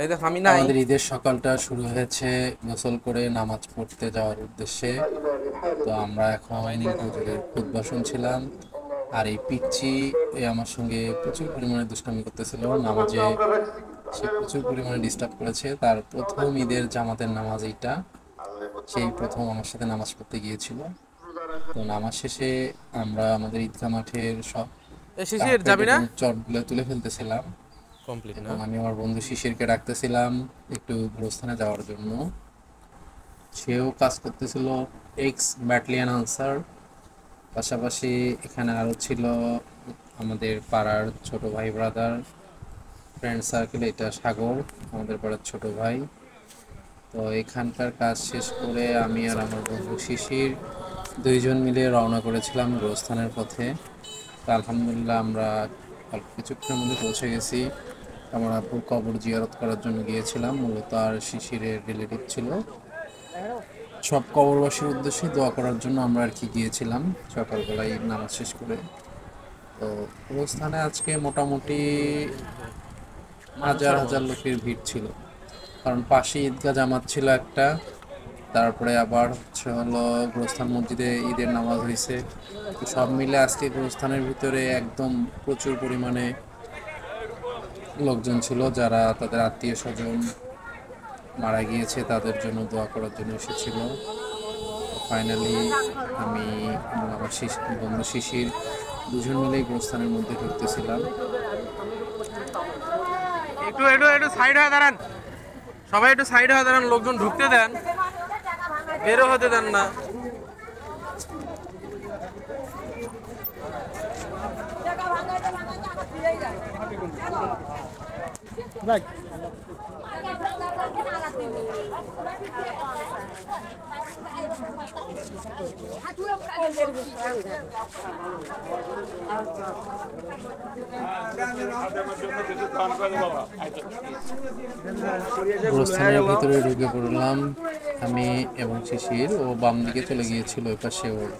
এই দেখ আমি নাই। আমাদের ঈদের সকালটা শুরু হয়েছে গোসল করে নামাজ পড়তে যাওয়ার উদ্দেশ্যে। তো আমরা এখন হুজুরের খুতবা শুনছিলাম। আর এই পিচ্চি আমার সঙ্গে প্রচুর পরিমাণে দুষ্টামি করতেছিল নামাজে। সে প্রচুর পরিমাণে ডিস্টার্ব করেছে। তার প্রথম ঈদের জামাতের নামাজ এইটা। সেই প্রথম আমার সাথে নামাজ পড়তে গিয়েছিল। তো নামাজ শেষে আমরা আমাদের ঈদগাহ মাঠের সব এ শিশির কার্পেট যাবি না? এবং চটগুলো তুলে ফেলতেছিলাম, কমপ্লিট না? এবং আমি আমার বন্ধু শিশিরকে ডাকতেছিলাম একটু গোরস্থানে যাওয়ার জন্য। সেও কাজ করতেছিল এক্স ব্যাটালিয়ন আনসার। পাশাপাশি এখানে আরও ছিল আমাদের পাড়ার ছোট ভাই ব্রাদার ফ্রেন্ড সার্কেল। এটা সাগর, আমাদের পাড়ার ছোট ভাই। তো এখানকার কাজ শেষ করে আমি আর আমার বন্ধু শিশির দুইজন মিলে রওনা করেছিলাম গোরস্থানের পথে। তো আলহামদুলিল্লাহ আমরা অল্প কিছুক্ষণের মধ্যে পৌঁছে গেছি। আমার আব্বুর কবর জিয়ারত করার জন্য গিয়েছিলাম, মূলত আর শিশিরের রিলেটিভ ছিল। সব কবরবাসীর উদ্দেশ্যে দোয়া করার জন্য আমরা আর কি গিয়েছিলাম সকালবেলায় নামাজ শেষ করে। তো অনুষ্ঠানে আজকে মোটামুটি হাজার মানুষের হাজার মানুষ। লোকের ভিড় ছিল, কারণ পাশে ঈদগাহ জামাত ছিল একটা। তারপরে আবার হচ্ছে হলো গোরস্থান মসজিদে ঈদের নামাজ হয়েছে। তো সব মিলে আজকে গোরস্থানের ভিতরে একদম প্রচুর পরিমাণে লোকজন ছিল, যারা তাদের আত্মীয় স্বজন মারা গিয়েছে তাদের জন্য দোয়া করার জন্য এসেছিল। ফাইনালি আমি এবং আমার বন্ধু শিশির দুজন মিলেই গোরস্থানের মধ্যে ঢুকতেছিলাম। একটু একটু একটু সাইড হয়ে দাঁড়ান, সবাই একটু সাইড হয়ে দাঁড়ান, লোকজন ঢুকতে দেন, বেরো হতে দেন না। গোরস্থানের ভিতরে ঢুকে পড়লাম আমি এবং শিশির। ও বাম দিকে চলে গিয়েছিল ওই পাশে ওর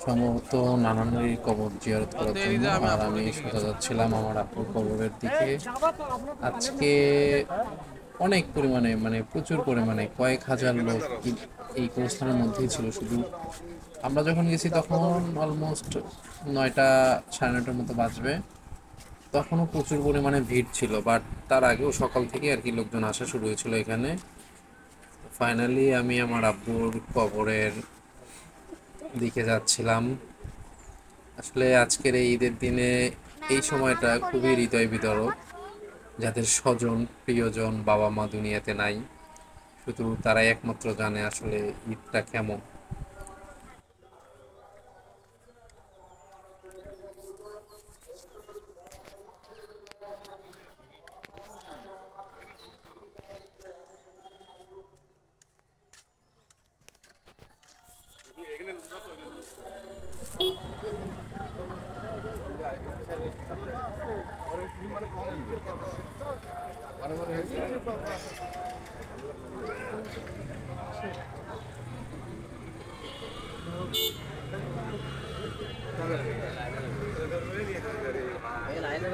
সম্ভবত নানানের কবর জিয়ারত করার জন্য, আমি আর আপুর আমি দিকে সোজা গেছি। যাচ্ছিলাম আমার আপুর কবরের দিকে। আজকে অনেক পরিমাণে, মানে প্রচুর পরিমাণে কয়েক হাজার লোক এই গোরস্থানের মধ্যেই ছিল। শুধু আমরা যখন গেছি তখন অলমোস্ট 9টা, সাড়ে 9টার মতো বাজবে। তখনও প্রচুর পরিমাণে ভিড় ছিল, বাট তার আগেও সকাল থেকে আর কি লোকজন আসা শুরু হয়েছিল এখানে। ফাইনালি আমি আমার আব্বুর কবরের দিকে যাচ্ছিলাম। আসলে আজকের এই ঈদের দিনে এই সময়টা খুবই হৃদয় বিদারক। যাদের স্বজন প্রিয়জন বাবা মা দুনিয়াতে নাই, শুধু তারাই একমাত্র জানে আসলে ঈদটা কেমন। লাইনে